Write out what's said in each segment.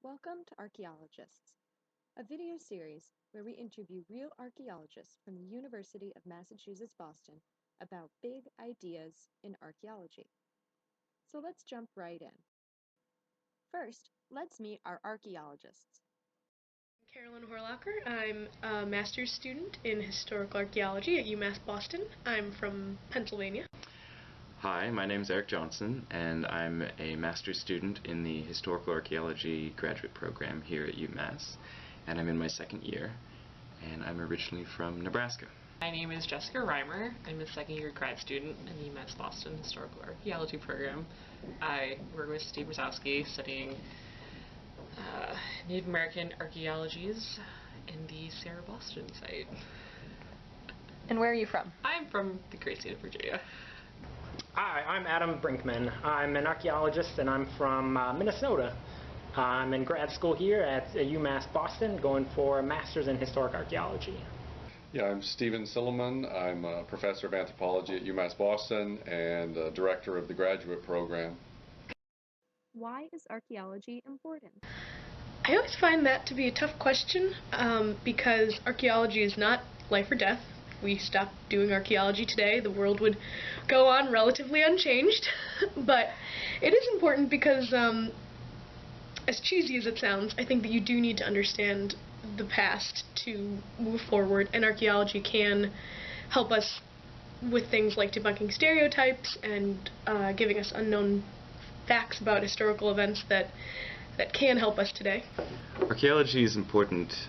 Welcome to Archaeologists, a video series where we interview real archaeologists from the University of Massachusetts Boston about big ideas in archaeology. So let's jump right in. First, let's meet our archaeologists. Carolyn Horlacher. I'm a master's student in historical archaeology at UMass Boston. I'm from Pennsylvania. Hi, my name is Eric Johnson, and I'm a master's student in the Historical Archaeology graduate program here at UMass, and I'm in my second year, and I'm originally from Nebraska. My name is Jessica Reimer. I'm a second-year grad student in the UMass Boston Historical Archaeology program. I work with Steve Rosowski studying Native American archaeologies in the Sarah Boston site. And where are you from? I'm from the great state of Virginia. Hi, I'm Adam Brinkman. I'm an archaeologist and I'm from Minnesota. I'm in grad school here at UMass Boston going for a master's in historic archaeology. Yeah, I'm Stephen Silliman. I'm a professor of anthropology at UMass Boston and director of the graduate program. Why is archaeology important? I always find that to be a tough question because archaeology is not life or death. If we stopped doing archaeology today, the world would go on relatively unchanged. But it is important because, as cheesy as it sounds, I think that you do need to understand the past to move forward, and archaeology can help us with things like debunking stereotypes and giving us unknown facts about historical events that can help us today. Archaeology is important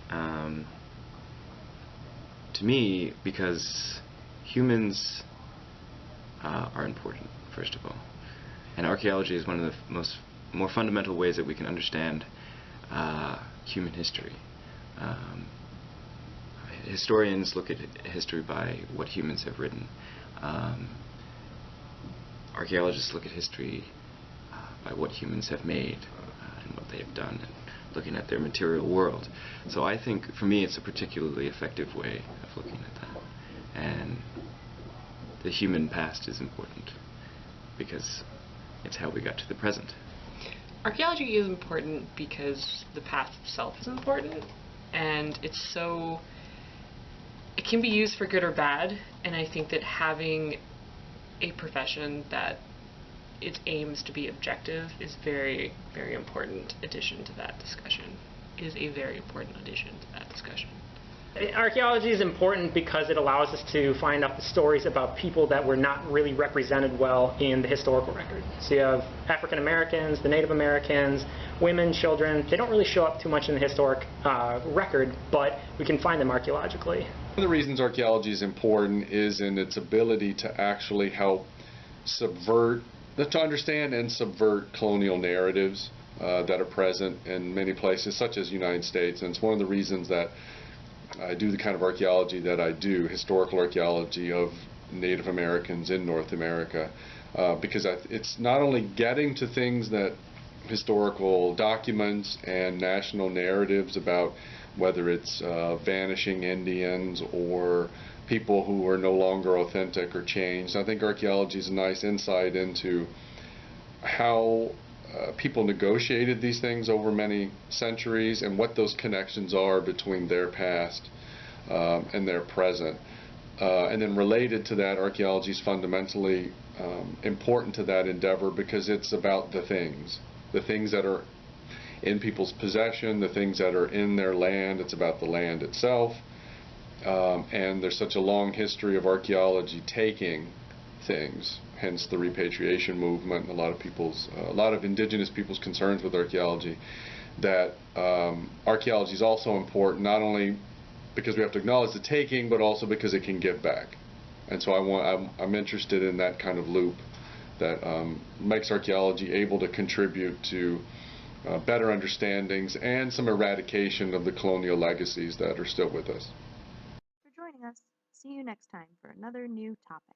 to me because humans are important, first of all. And archaeology is one of the more fundamental ways that we can understand human history. Historians look at history by what humans have written. Archaeologists look at history by what humans have made and what they have done, and looking at their material world. So I think, for me, it's a particularly effective way of looking at that. And the human past is important because it's how we got to the present. Archaeology is important because the past itself is important, and it can be used for good or bad, and I think that having a profession that its aims to be objective is very, very important addition to that discussion. Archaeology is important because it allows us to find out the stories about people that were not really represented well in the historical record. So you have African Americans, the Native Americans, women, children. They don't really show up too much in the historic record, but we can find them archaeologically. One of the reasons archaeology is important is in its ability to actually help to understand and subvert colonial narratives that are present in many places, such as the United States. And it's one of the reasons that I do the kind of archaeology that I do, historical archaeology of Native Americans in North America, because it's not only getting to things that historical documents and national narratives about whether it's vanishing Indians or people who are no longer authentic or changed. I think archaeology is a nice insight into how people negotiated these things over many centuries and what those connections are between their past and their present. And then related to that, archaeology is fundamentally important to that endeavor because it's about the things that are in people's possession, the things that are in their land. It's about the land itself. And there's such a long history of archaeology taking things, hence the repatriation movement and a lot of indigenous people's concerns with archaeology, that archaeology is also important not only because we have to acknowledge the taking, but also because it can give back. And so I'm interested in that kind of loop that makes archaeology able to contribute to better understandings and some eradication of the colonial legacies that are still with us. For joining us. See you next time for another new topic.